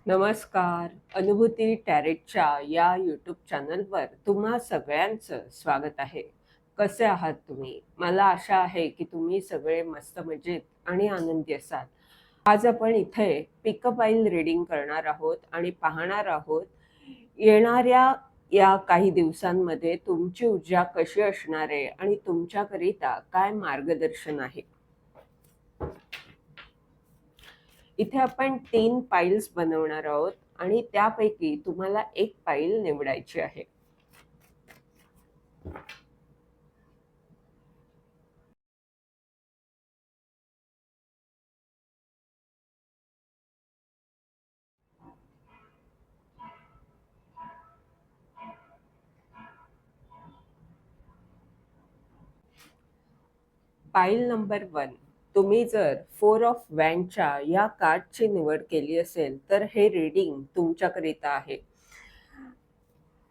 नमस्कार. अनुभूती टॅरेटच्या या यूट्यूब चॅनलवर तुम्हा सगळ्यांचं स्वागत आहे. कसे आहात तुम्ही? मला आशा आहे की तुम्ही सगळे मस्त मजेत आणि आनंदी असाल. आज आपण इथे पिकअप रीडिंग करणार आहोत आणि पाहणार आहोत येणाऱ्या या काही दिवसांमध्ये तुमची ऊर्जा कशी असणार आहे आणि तुमच्याकरिता काय मार्गदर्शन आहे. इथे आपण 3 पाईल्स बनवणार आहोत आणि त्यापैकी तुम्हाला एक पाईल निवडायची आहे. पाईल नंबर 1. तुम्ही जर 4 ऑफ वॅन्डच्या या कार्डची निवड केली असेल तर हे रीडिंग तुमच्याकरिता आहे.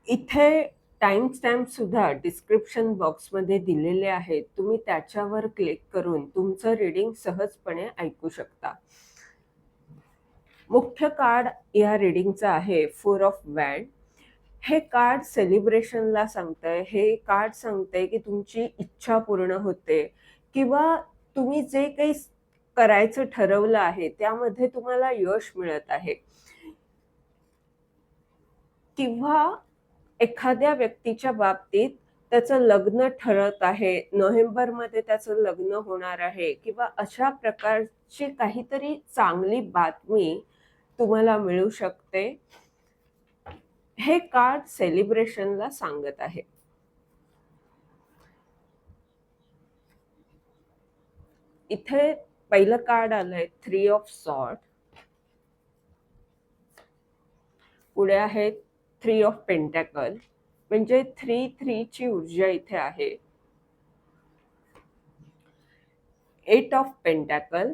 इथे टाइम स्टॅम्प सुद्धा डिस्क्रिप्शन बॉक्समध्ये दिलेले आहेत. तुम्ही त्याच्यावर क्लिक करून तुमचं रीडिंग सहजपणे ऐकू शकता. मुख्य कार्ड या रीडिंगचं आहे 4 ऑफ वॅन्ड. हे कार्ड सेलिब्रेशनला सांगतंय. हे कार्ड सांगतंय की तुमची इच्छा पूर्ण होते किंवा तुम्ही जे काही करायचं ठरवलं आहे त्यामध्ये तुम्हाला यश मिळत आहे किंवा एखाद्या व्यक्तीच्या बाबतीत त्याचं लग्न ठरत आहे, नोव्हेंबरमध्ये त्याचं लग्न होणार आहे किंवा अशा प्रकारची काहीतरी चांगली बातमी तुम्हाला मिळू शकते. हे कार्ड सेलिब्रेशनला सांगत आहे. इथे पहिलं कार्ड आलंय 3 ऑफ सॉर्ड. पुढे आहे 3 ऑफ पेंटॅकल, म्हणजे 3 ची ऊर्जा इथे आहे. 8 of pentacle,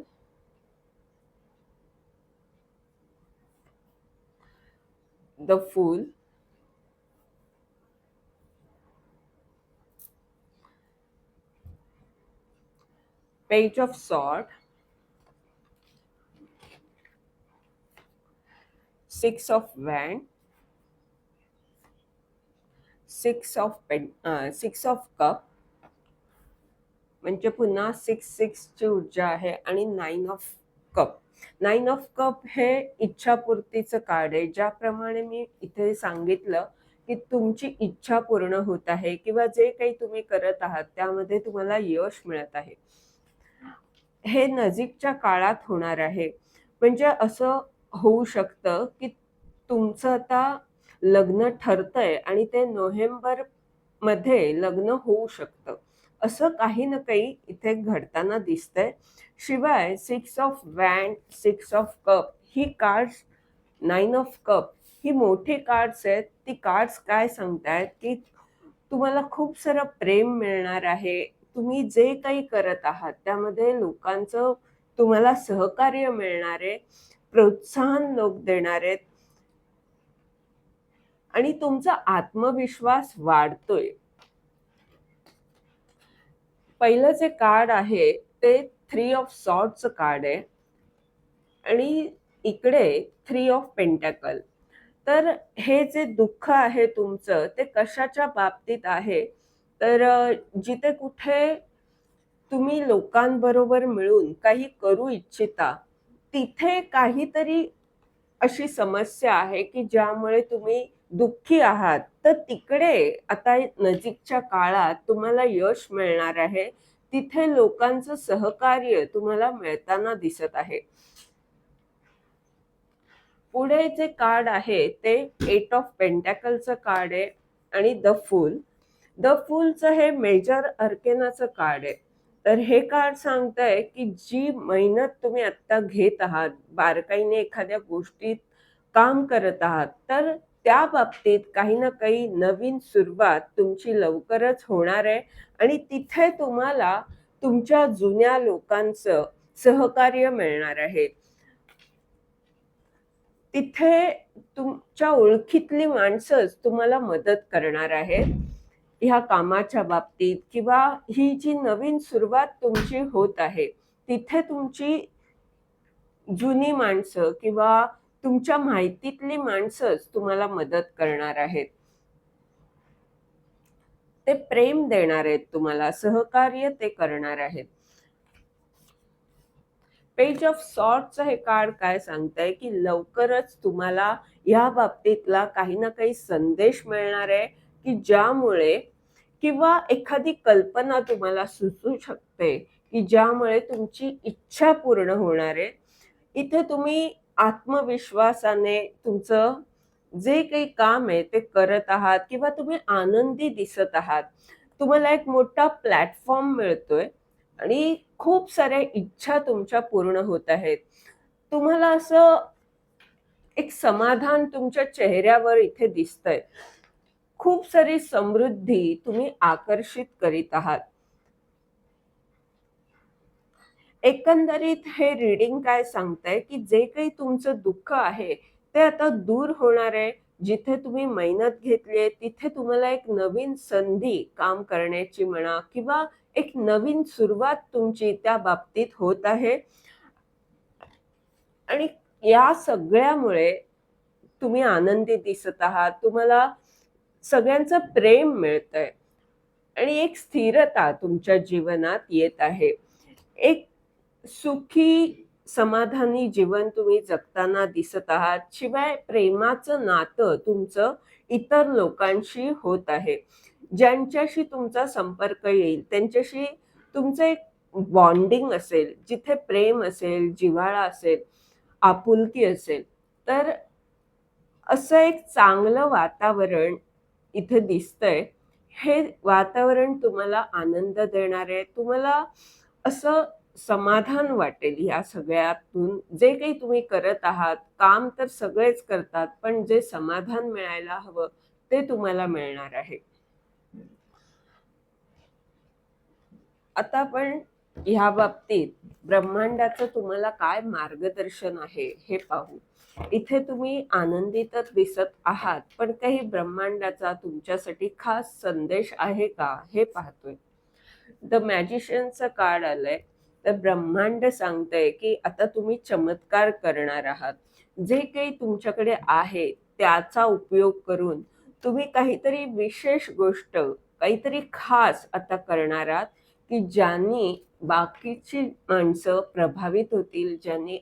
the fool, page of sword, 6 of wand, 6 of cup, म्हणजे पुन्हा 6 ची ऊर्जा आहे आणि 9 ऑफ कप. 9 ऑफ कप हे इच्छापूर्तीचं कार्ड आहे. ज्याप्रमाणे मी इथे सांगितलं की तुमची इच्छा पूर्ण होत आहे किंवा जे काही तुम्ही करत आहात त्यामध्ये तुम्हाला यश मिळत आहे. हे नजीकच्या काळात होणार आहे. म्हणजे असं होऊ शकतं की तुमचं आता लग्न ठरतंय आणि ते नोव्हेंबर मध्ये लग्न होऊ शकतं. असं काही ना काही इथे घडताना दिसतंय. शिवाय 6 ऑफ वॅन्ड, 6 ऑफ कप ही कार्ड्स, 9 ऑफ कप ही मोठी कार्ड्स आहेत. ती कार्ड्स काय सांगतायत की तुम्हाला खूप सारं प्रेम मिळणार आहे. तुम्ही जे काही करत आहात त्यामध्ये लोकांचं तुम्हाला सहकार्य मिळणार आहे, प्रोत्साहन लोक देणार आहेत आणि तुमचा आत्मविश्वास वाढतोय. पहिलं जे कार्ड आहे ते 3 ऑफ सॉर्डचं कार्ड आहे आणि इकडे 3 ऑफ पेंटॅकल. तर हे जे दुःख आहे तुमचं ते कशाच्या बाबतीत आहे, तर जिथे कुठे तुम्ही लोकांबरोबर मिळून काही करू इच्छिता, तिथे काहीतरी अशी समस्या आहे की ज्यामुळे तुम्ही दुःखी आहात. तर तिकडे आता नजीकच्या काळात तुम्हाला यश मिळणार आहे. तिथे लोकांचं सहकार्य तुम्हाला मिळताना दिसत आहे. पुढे जे कार्ड आहे ते 8 ऑफ पेंटॅकलचं कार्ड आहे आणि द फूल. द फूलचं हे मेजर अर्केनाचं कार्ड आहे. तर हे कार्ड सांगतंय की जी मेहनत तुम्ही आत्ता घेत आहात, बारकाईने एखाद्या गोष्टीत काम करत आहात, तर त्या बाबतीत काही ना काही नवीन सुरुवात तुमची लवकरच होणार आहे आणि तिथे तुम्हाला तुमच्या जुन्या लोकांचं सहकार्य मिळणार आहे. तिथे तुमच्या ओळखीतली माणसंच तुम्हाला मदत करणार आहेत. ह्या कामाच्या बाबतीत किंवा ही जी नवीन सुरुवात तुमची होत आहे, तिथे तुमची जुनी माणसं किंवा तुमच्या माहितीतली माणसंच तुम्हाला मदत करणार आहेत. ते प्रेम देणार आहेत तुम्हाला, सहकार्य ते करणार आहेत. पेज ऑफ सॉर्टचं हे कार्ड काय सांगतंय, की लवकरच तुम्हाला या बाबतीतला काही ना काही संदेश मिळणार आहे, की ज्यामुळे किंवा एखादी कल्पना तुम्हाला सुचू शकते, की ज्यामुळे तुमची इच्छा पूर्ण होणार आहे. इथे तुम्ही आत्मविश्वासाने तुमचं जे काही काम आहे ते करत आहात किंवा तुम्ही आनंदी दिसत आहात. तुम्हाला एक मोठा प्लॅटफॉर्म मिळतोय आणि खूप साऱ्या इच्छा तुमच्या पूर्ण होत आहेत. तुम्हाला असं एक समाधान तुमच्या चेहऱ्यावर इथे दिसतंय. खूप सारी समृद्धी तुम्ही आकर्षित करीत आहात. एकंदरीत हे रीडिंग काय सांगतंय, की जे काही तुमचं दुःख आहे, ते आता दूर होणार आहे. जिथे तुम्ही मेहनत घेतली आहे, तिथे तुम्हाला एक नवीन संधी काम करण्याची म्हणा किंवा एक नवीन सुरुवात तुमची त्या बाबतीत होत आहे. आणि या सगळ्यामुळे तुम्ही आनंदी दिसत आहात. तुम्हाला सगळ्यांचं प्रेम मिळतंय आणि एक स्थिरता तुमच्या जीवनात येत आहे. एक सुखी, समाधानी जीवन तुम्ही जगताना दिसत आहात. शिवाय प्रेमाचं नातं तुमचं इतर लोकांशी होत आहे. ज्यांच्याशी तुमचा संपर्क येईल, त्यांच्याशी तुमचं एक बॉन्डिंग असेल, जिथे प्रेम असेल, जिव्हाळा असेल, आपुलकी असेल, तर असं एक चांगलं वातावरण इथे दिसतंय. हे वातावरण तुम्हाला आनंद देणार आहे. तुम्हाला असं समाधान वाटेल या सगळ्यातून. जे काही तुम्ही करत आहात, काम तर सगळेच करतात, पण जे समाधान मिळायला हवं, ते तुम्हाला मिळणार आहे. आता आपण ह्या बाबतीत ब्रह्मांडाचं तुम्हाला काय मार्गदर्शन आहे हे पाहू. इथे तुम्ही आनंदितच दिसत आहात, पण काही ब्रह्मांडाचा तुमच्यासाठी खास संदेश आहे का हे पाहतोय. द मॅजिशियनचं कार्ड आलंय. तर ब्रह्मांड सांगतंय की आता तुम्ही चमत्कार करणार आहात. जे काही तुमच्याकडे आहे त्याचा उपयोग करून तुम्ही काहीतरी विशेष गोष्ट, काहीतरी खास आता करणार आहात, की ज्यांनी बाकीची माणसं प्रभावित होतील, ज्यांनी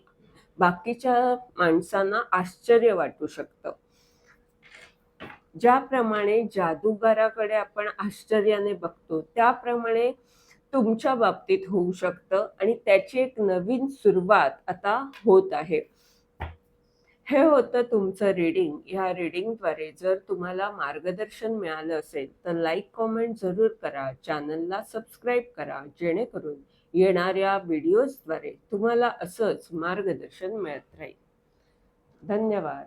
बाकीच्या माणसांना आश्चर्य वाटू शकतं. ज्याप्रमाणे जादूगाराकडे आपण आश्चर्याने बघतो, त्याप्रमाणे तुमच्या बाबतीत होऊ शकतं आणि त्याची एक नवीन सुरुवात आता होत आहे. हे होतं तुमचं रीडिंग. ह्या रीडिंगद्वारे जर तुम्हाला मार्गदर्शन मिळालं असेल, तर लाईक, कमेंट जरूर करा. चॅनलला सबस्क्राईब करा, जेणेकरून येणाऱ्या व्हिडिओजद्वारे तुम्हाला असंच मार्गदर्शन मिळत राहील. धन्यवाद.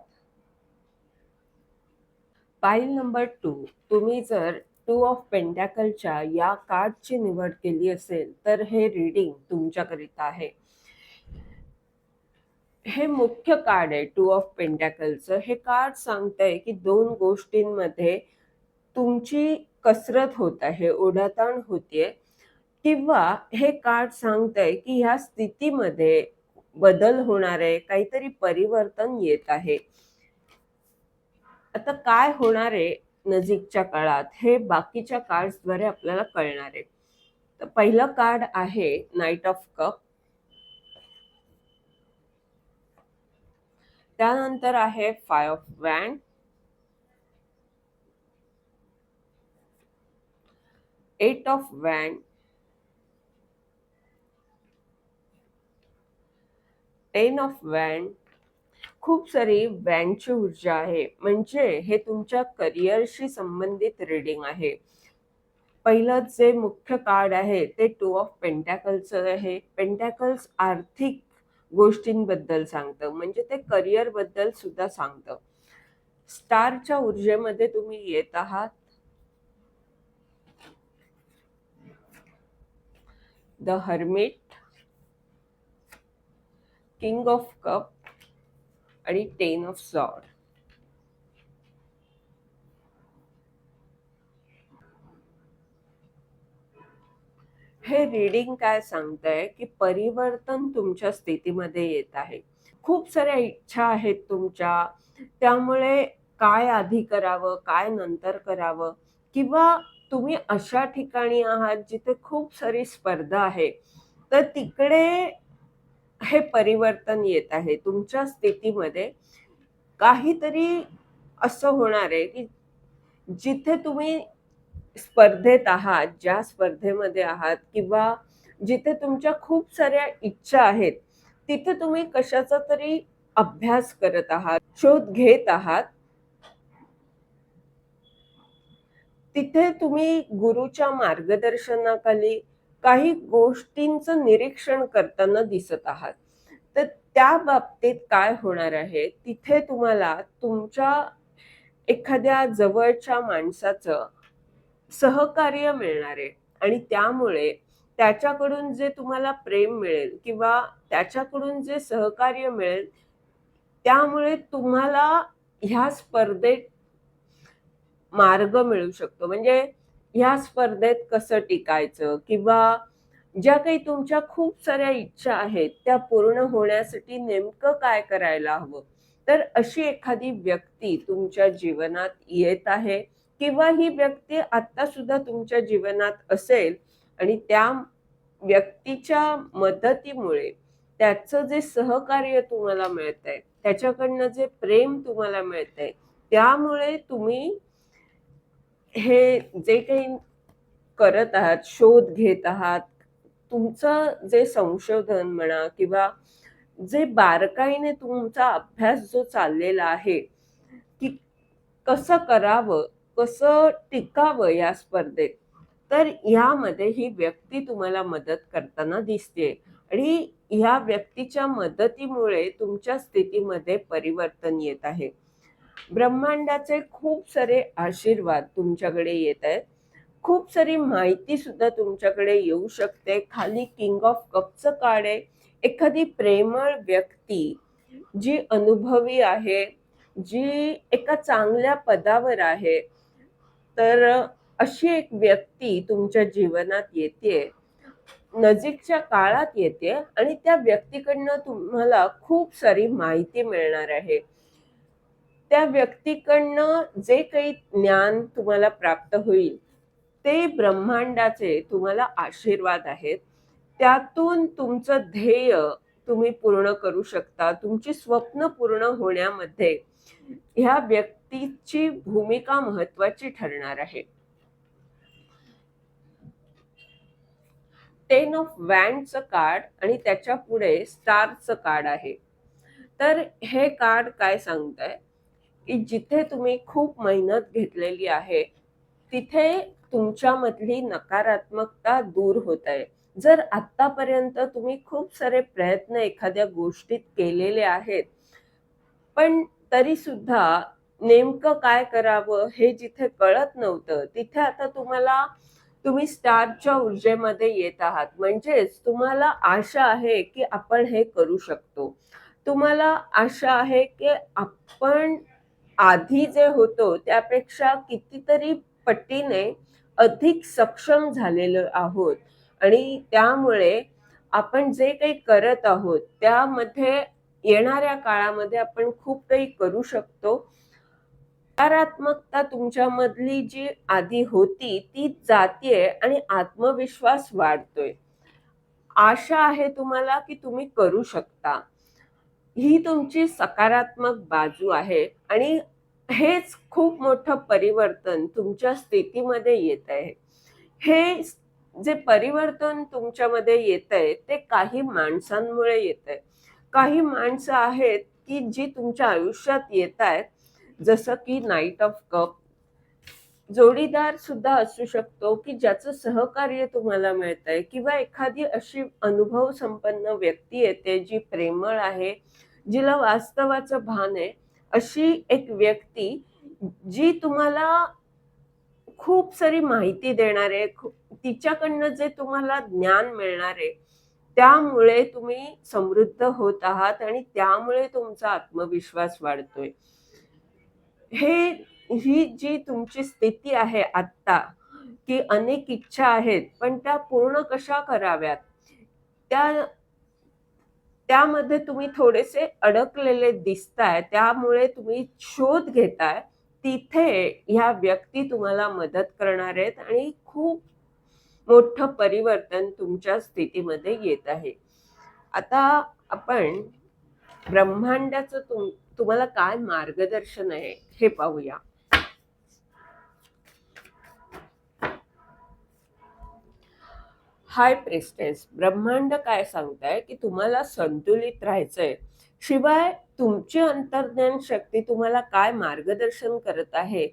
पाईल नंबर 2. तुम्ही जर 2 ऑफ पेंटॅकलच्या या कार्डची निवड केली असेल, तर हे रीडिंग तुमच्याकरिता आहे. हे मुख्य कार्ड आहे 2 ऑफ पेंटॅकलचं. हे कार्ड सांगतंय की 2 गोष्टींमध्ये तुमची कसरत होत आहे, ओढाताण होतीये किंवा हे कार्ड सांगतंय की ह्या स्थितीमध्ये बदल होणार आहे, काहीतरी परिवर्तन येत आहे. आता काय होणार आहे नजीकच्या काळात हे बाकीच्या कार्ड्सद्वारे आपल्याला कळणार आहे. तर पहिलं कार्ड आहे नाईट ऑफ कप. त्यानंतर आहे 5 ऑफ वॅन्ड, 8 ऑफ वॅन्ड, 10 ऑफ वॅन्ड. खूप सारी वॅन्डची ऊर्जा आहे, म्हणजे हे तुमच्या करिअरशी संबंधित रीडिंग आहे. पहिलं जे मुख्य कार्ड आहे ते 2 ऑफ पेंटॅकलचं आहे. पेंटॅकल्स आर्थिक गोष्टींबद्दल सांगतं, म्हणजे ते करिअर बद्दल सुद्धा सांगतं. स्टारच्या ऊर्जेमध्ये तुम्ही येत आहात. The hermit, king of cup आणि 10 ऑफ सॉर्ड. हे रीडिंग काय सांगतंय की परिवर्तन तुमच्या स्थितीमध्ये येत आहे. खूप साऱ्या इच्छा आहेत तुमच्या. त्यामुळे काय आधी करावं, काय नंतर करावं किंवा तुम्ही अशा ठिकाणी आहात जिथे खूप सारी स्पर्धा आहे. तर तिकडे हे परिवर्तन येत आहे. तुमच्या स्थितीमध्ये काहीतरी असं होणार आहे, की जिथे तुम्ही स्पर्धेत आहात, ज्या स्पर्धेमध्ये आहात किंवा जिथे तुमच्या खूप साऱ्या इच्छा आहेत, तिथे तुम्ही कशाचा तरी अभ्यास करत आहात, शोध घेत आहात. तिथे तुम्ही गुरुच्या मार्गदर्शनाखाली काही गोष्टींचं निरीक्षण करताना दिसत आहात. तर त्या बाबतीत काय होणार आहे, तिथे तुम्हाला तुमच्या एखाद्या जवळच्या माणसाचं सहकार्य मिळणार आहे आणि त्यामुळे त्याच्याकडून जे तुम्हाला प्रेम मिळेल किंवा त्याच्याकडून जे सहकार्य मिळेल, त्यामुळे तुम्हाला ह्या स्पर्धेत मार्ग मिळू शकतो. म्हणजे ह्या स्पर्धेत कसं टिकायचं किंवा ज्या काही तुमच्या खूप साऱ्या इच्छा आहेत, त्या पूर्ण होण्यासाठी नेमकं काय करायला हवं? तर अशी एखादी व्यक्ती तुमच्या जीवनात येत आहे किंवा ही व्यक्ती आत्ता सुद्धा तुमच्या जीवनात असेल आणि त्या व्यक्तीच्या मदतीमुळे त्याचं जे सहकार्य तुम्हाला मिळतंय, त्याच्याकडनं जे प्रेम तुम्हाला मिळतंय, त्यामुळे तुम्ही हे जे काही करत आहात, शोध घेत आहात, तुमचं जे संशोधन म्हणा किंवा जे बारकाईने तुमचा अभ्यास जो चाललेला आहे, की कसं करावं, कसं टिकावं या स्पर्धेत. तर ह्यामध्ये ही व्यक्ती तुम्हाला मदत करताना दिसतेय आणि ह्या व्यक्तीच्या मदतीमुळे तुमच्या स्थितीमध्ये परिवर्तन येत आहे. ब्रह्मांडाचे खूप सारे आशीर्वाद तुमच्याकडे येत आहेत. खूप सारी माहिती सुद्धा तुमच्याकडे येऊ शकते. खाली किंग ऑफ कपचं कार्ड आहे. एखादी प्रेमळ व्यक्ती जी अनुभवी आहे, जी एका चांगल्या पदावर आहे, तर अशी एक व्यक्ती तुमच्या जीवनात येतेय. नजीकच्या काळात येते आणि त्या व्यक्तीकडनं तुम्हाला खूप सारी माहिती मिळणार आहे. त्या व्यक्तीकडनं जे काही ज्ञान तुम्हाला प्राप्त होईल, ते ब्रह्मांडाचे तुम्हाला आशीर्वाद आहेत. त्यातून तुमचं ध्येय तुम्ही पूर्ण करू शकता. तुमची स्वप्न पूर्ण होण्यामध्ये ह्या व्यक्तीची भूमिका महत्त्वाची ठरणार आहे. 10 ऑफ वँडचं कार्ड आणि त्याच्या पुढे स्टारचं कार्ड आहे. तर हे कार्ड काय सांगतंय, की जिथे तुम्ही खूप मेहनत घेतलेली आहे, तिथे तुमच्यामधली नकारात्मकता दूर होत आहे. जर आत्तापर्यंत तुम्ही खूप सारे प्रयत्न एखाद्या गोष्टीत केलेले आहेत, पण तरी सुद्धा नेमकं काय करावं हे जिथे कळत नव्हतं, तिथे आता तुम्ही स्टारच्या ऊर्जेमध्ये येत आहात. म्हणजेच तुम्हाला आशा आहे, की आपण हे करू शकतो. तुम्हाला आशा आहे, की आपण आधी जे होतो त्यापेक्षा कितीतरी पटीने अधिक सक्षम झालेलो आहोत आणि त्यामुळे आपण जे काही करत आहोत त्यामध्ये येणाऱ्या काळामध्ये आपण खूप काही करू शकतो. सकारात्मकता तुमच्यामधली जी आधी होती ती जातीये आणि आत्मविश्वास वाढतोय. आशा आहे तुम्हाला की तुम्ही करू शकता. ही तुमची सकारात्मक बाजू आहे आणि हेच खूप मोठं परिवर्तन तुमच्या स्थितीमध्ये येत आहे. हे जे परिवर्तन तुमच्यामध्ये येतंय ते काही माणसांमुळे येतंय. काही माणसं आहेत की जी तुमच्या आयुष्यात येतायत, जसं की नाईट ऑफ कप. जोडीदार सुद्धा असू शकतो की ज्याचं सहकार्य तुम्हाला मिळतंय किंवा एखादी अशी अनुभव संपन्न व्यक्ती येते जी प्रेमळ आहे, जिला वास्तवाचं भान आहे. अशी एक व्यक्ती जी तुम्हाला खूप सारी माहिती देणार आहे. तिच्याकडनं जे तुम्हाला ज्ञान मिळणार आहे, त्यामुळे तुम्ही समृद्ध होत आहात आणि त्यामुळे तुमचा आत्मविश्वास वाढतोय. हे ही जी तुमची स्थिती आहे आत्ता, की अनेक इच्छा आहेत, पण त्या पूर्ण कशा कराव्यात? त्या त्यामध्ये तुम्ही थोडेसे अडकलेले दिसताय, त्यामुळे तुम्ही शोध घेताय. तिथे ह्या व्यक्ती तुम्हाला मदत करणार आहेत आणि खूप मोठं परिवर्तन तुमच्या स्थितीमध्ये येत आहे. आता आपण ब्रह्मांडाचं तुम्हाला काय मार्गदर्शन आहे हे पाहूया. हाय प्रेस्टेस, ब्रह्मांड काय सांगताय की तुम्हाला संतुलित राहायचंय. शिवाय तुमची अंतर्ज्ञान शक्ती तुम्हाला काय मार्गदर्शन करत आहे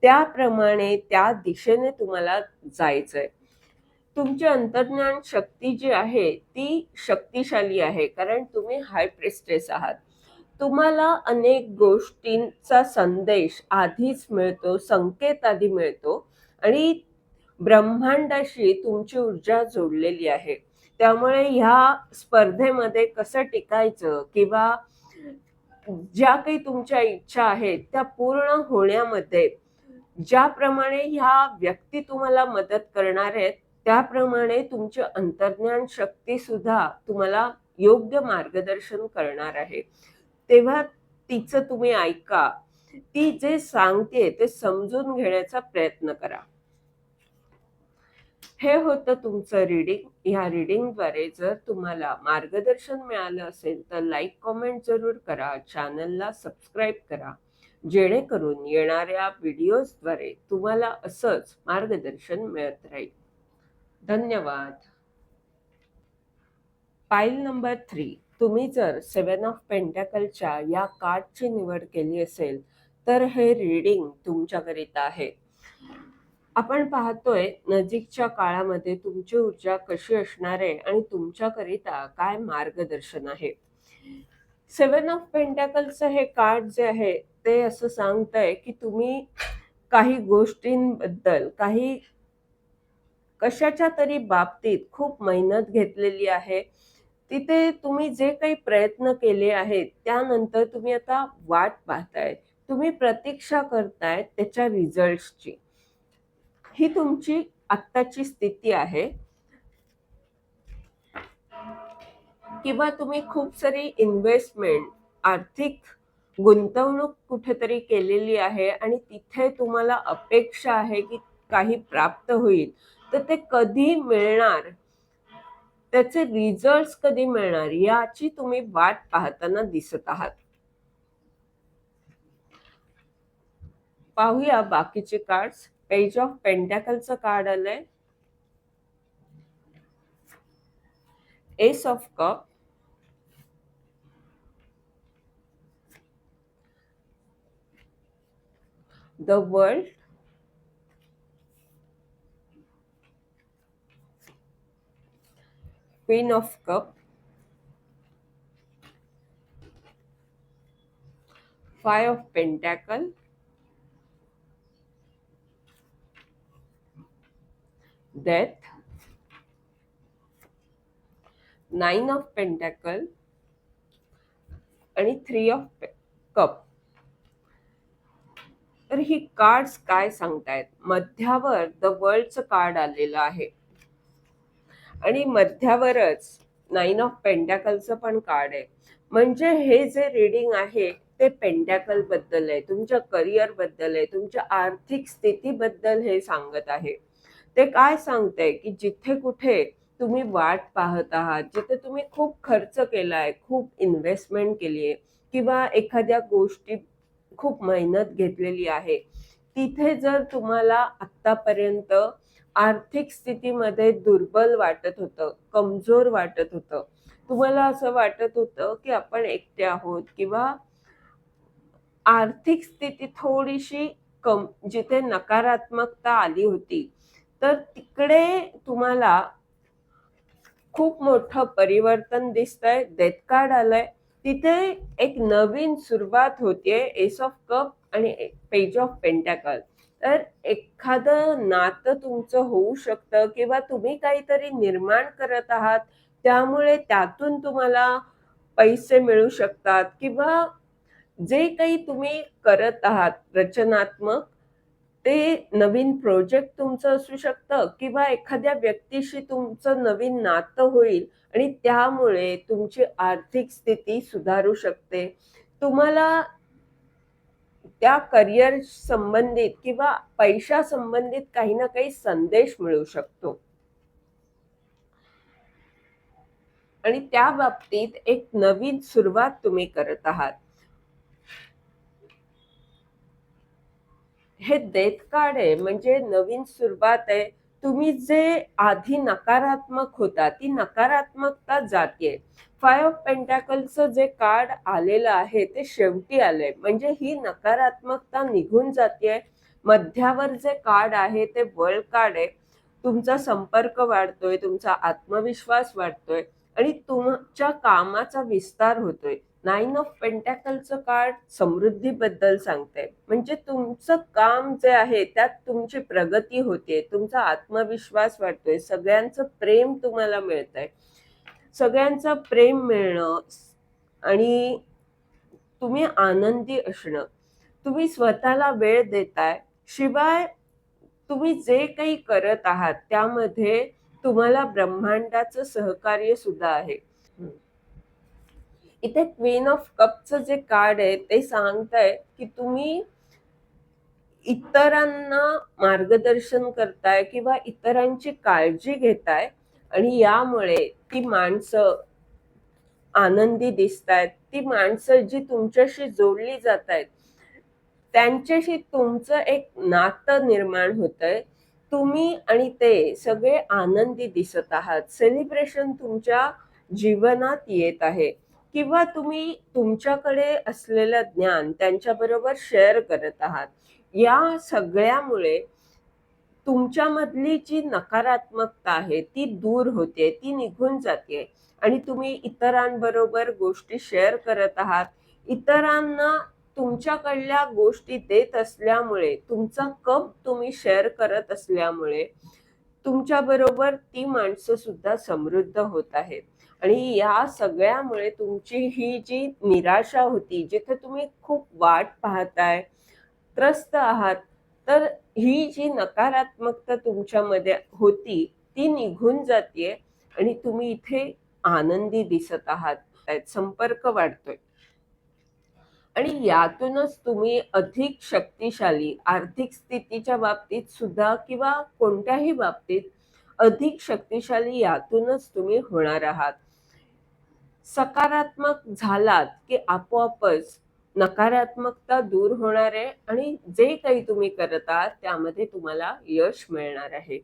त्याप्रमाणे त्या दिशेने तुम्हाला जायचंय. तुमची अंतर्ज्ञान शक्ती जी आहे ती शक्तिशाली आहे, कारण तुम्ही हाय प्रेस्टेस आहात. तुम्हाला अनेक गोष्टींचा संदेश आधीच मिळतो, संकेत आधी मिळतो आणि ब्रह्मांडाशी तुमची ऊर्जा जोडलेली आहे. त्यामुळे ह्या स्पर्धेमध्ये कसं टिकायचं किंवा ज्या काही तुमच्या इच्छा आहेत त्या पूर्ण होण्यामध्ये ज्याप्रमाणे ह्या व्यक्ती तुम्हाला मदत करणार आहेत, त्याप्रमाणे तुमची अंतर्ज्ञान शक्ती सुद्धा तुम्हाला योग्य मार्गदर्शन करणार आहे. तेव्हा तिचं तुम्ही ऐका. ती जे सांगते ते समजून घेण्याचा प्रयत्न करा. हे होतं तुमचं रीडिंग. ह्या रीडिंगद्वारे जर तुम्हाला मार्गदर्शन मिळालं असेल तर लाईक, कमेंट जरूर करा. चॅनलला सबस्क्राईब करा, जेणेकरून येणाऱ्या व्हिडिओजद्वारे तुम्हाला असंच मार्गदर्शन मिळत राहील. धन्यवाद. पाईल नंबर 3. तुम्ही जर 7 ऑफ पेंटॅकलच्या या कार्डची निवड केली असेल तर हे रीडिंग तुमच्याकरिता आहे. आपण पाहतोय नजीकच्या काळामध्ये तुमची ऊर्जा कशी असणार आहे आणि तुमच्याकरिता काय मार्गदर्शन आहे. 7 ऑफ पेंटॅकलचं हे कार्ड जे आहे ते असं सांगतंय की तुम्ही काही गोष्टींबद्दल, काही कशाच्या तरी बाबतीत खूप मेहनत घेतलेली आहे. तिथे तुम्ही जे काही प्रयत्न केले आहेत त्यानंतर तुम्ही आता वाट पाहताय, तुम्ही प्रतीक्षा करताय त्याच्या रिझल्ट्सची. ही तुमची आत्ताची स्थिती आहे. किंवा तुम्ही खूप सारी इन्व्हेस्टमेंट, आर्थिक गुंतवणूक कुठेतरी केलेली आहे आणि तिथे तुम्हाला अपेक्षा आहे की काही प्राप्त होईल, तर ते कधी मिळणार, त्याचे रिझल्ट्स कधी मिळणार याची तुम्ही वाट पाहताना दिसत आहात. पाहूया बाकीचे कार्ड्स. पेज ऑफ पेंटॅकलचं कार्ड आलंय, S of cup, the world, queen of cup, 5 of pentacle, death, 9 of pentacle आणि 3 ऑफ कप. तर ही कार्ड्स काय सांगतायत? मध्यावर द वर्ल्डचं कार्ड आलेलं आहे आणि मध्यावरच 9 ऑफ पेंटॅकलचं पण कार्ड आहे. म्हणजे हे जे रीडिंग आहे ते पेंटॅकल बद्दल आहे, तुमच्या करिअर बद्दल आहे, तुमच्या आर्थिक स्थितीबद्दल हे सांगत आहे. ते काय सांगतंय की जिथे कुठे तुम्ही वाट पाहत आहात, जिथे तुम्ही खूप खर्च केलाय, खूप इन्व्हेस्टमेंट केली आहे किंवा एखाद्या गोष्टी खूप मेहनत घेतलेली आहे, तिथे जर तुम्हाला आत्तापर्यंत आर्थिक स्थितीमध्ये दुर्बल वाटत होतं, कमजोर वाटत होतं, तुम्हाला असं वाटत होतं की आपण एकटे आहोत किंवा आर्थिक स्थिती थोडीशी जिथे नकारात्मकता आली होती, तर तिकडे तुम्हाला खूप मोठं परिवर्तन दिसतंय. डेथ कार्ड आलंय. तिथे एक नवीन सुरुवात होतीये, एस ऑफ कप आणि पेज ऑफ पेंटॅकल. तर एखादं नातं तुमचं होऊ शकतं किंवा तुम्ही काहीतरी निर्माण करत आहात, त्यामुळे त्यातून तुम्हाला पैसे मिळू शकतात किंवा जे काही तुम्ही करत आहात रचनात्मक, ते नवीन प्रोजेक्ट तुमचं असू शकतं किंवा एखाद्या व्यक्तीशी तुमचं नवीन नातं होईल आणि त्यामुळे तुमची आर्थिक स्थिती सुधारू शकते. तुम्हाला त्या करिअर संबंधित किंवा पैशा संबंधित काही ना काही संदेश मिळू शकतो. आणि त्या बाबतीत एक नवीन सुरुवात तुम्ही करत आहात. हे डेथ कार्ड आहे म्हणजे नवीन सुरुवात आहे. तुम्ही जे आधी नकारात्मक होता, ती नकारात्मकता जातीये. 5 ऑफ पेंटॅकलचं जे कार्ड आलेलं आहे ते शेवटी आलंय. म्हणजे ही नकारात्मकता निघून जातीये. मध्यावर जे कार्ड आहे ते वर्ल्ड कार्ड आहे. तुमचा संपर्क वाढतोय, तुमचा आत्मविश्वास वाढतोय आणि तुमच्या कामाचा विस्तार होतोय. 9 ऑफ पेंटॅकलचं कार्ड समृद्धीबद्दल सांगतंय. म्हणजे तुमचं काम जे आहे त्यात तुमची प्रगती होते, तुमचा आत्मविश्वास वाढतोय, सगळ्यांचं प्रेम तुम्हाला मिळतंय. सगळ्यांचं प्रेम मिळणं आणि तुम्ही आनंदी असणं, तुम्ही स्वतःला वेळ देताय. शिवाय तुम्ही जे काही करत आहात त्यामध्ये तुम्हाला ब्रह्मांडाचं सहकार्य सुद्धा आहे. इथे क्वीन ऑफ कपचं जे कार्ड आहे ते सांगताय की तुम्ही इतरांना मार्गदर्शन करताय किंवा इतरांची काळजी घेताय आणि यामुळे ती माणसं आनंदी दिसतायत. ती माणसं जी तुमच्याशी जोडली जातायत त्यांच्याशी तुमचं एक नातं निर्माण होतंय. तुम्ही आणि ते सगळे आनंदी दिसत आहात. सेलिब्रेशन तुमच्या जीवनात येत आहे किंवा तुम्ही तुमच्याकडे असलेलं ज्ञान त्यांच्याबरोबर शेअर करत आहात. या सगळ्यामुळे तुमच्यामधली जी नकारात्मकता आहे ती दूर होते, ती निघून जाते आणि तुम्ही इतरांबरोबर गोष्टी शेअर करत आहात. इतरांना तुमच्याकडल्या गोष्टी देत असल्यामुळे, तुमचा कप तुम्ही शेअर करत असल्यामुळे तुमच्याबरोबर ती माणसं सुद्धा समृद्ध होत आहेत. आणि या सगळ्यामुळे तुमची ही जी निराशा होती, जिथे तुम्ही खूप वाट पाहताय, त्रस्त आहात, तर ही जी नकारात्मकता तुमच्यामध्ये होती, ती निघून जातीये आणि तुम्ही इथे आनंदी दिसत आहात. संपर्क वाढतोय. आणि यातूनच तुम्ही अधिक शक्तिशाली आर्थिक स्थितीच्या बाबतीत सुद्धा किंवा कोणत्याही बाबतीत अधिक शक्तिशाली यातूनच तुम्ही होणार आहात. सकारात्मक झालात की आपोआपच नकारात्मकता दूर होणार आहे आणि जे काही तुम्ही करत आहात त्यामध्ये तुम्हाला यश मिळणार आहे.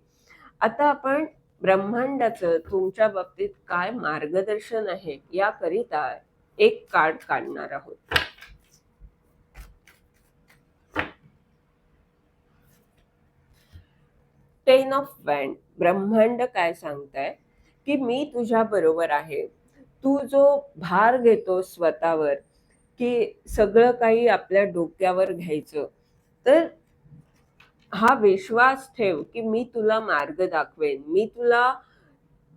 आता आपण ब्रह्मांडाचं तुमच्या बाबतीत काय मार्गदर्शन आहे याकरिता एक कार्ड काढणार आहोत. Ten of wand. ब्रह्मांड काय सांगताय की मी तुझ्या बरोबर आहे. तू जो भार घेतो स्वतःवर की सगळं काही आपल्या डोक्यावर घ्यायचं, तर हा विश्वास ठेव की मी तुला मार्ग दाखवेन. मी तुला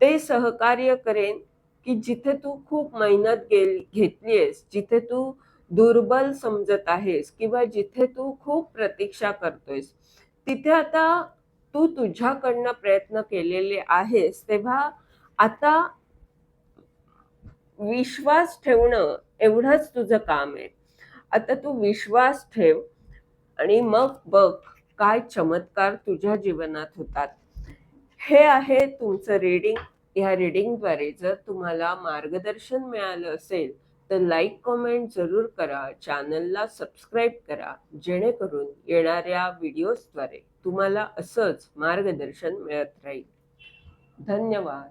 ते सहकार्य करेन की जिथे तू खूप मेहनत घेतलीयस, जिथे तू दुर्बल समजत आहेस किंवा जिथे तू खूप प्रतीक्षा करतोयस, तिथे आता तू तुझ्याकडनं प्रयत्न केलेले आहेस. तेव्हा आता विश्वास ठेवणं एवढंच तुझं काम आहे. आता तू विश्वास ठेव आणि मग बघ काय चमत्कार तुझ्या जीवनात होतात. हे आहे तुमचं रीडिंग. या रीडिंगद्वारे जर तुम्हाला मार्गदर्शन मिळालं असेल तर लाईक कमेंट जरूर करा. चॅनलला सबस्क्राईब करा जेणेकरून येणाऱ्या व्हिडिओजद्वारे तुम्हाला असंच मार्गदर्शन मिळत राहील. धन्यवाद.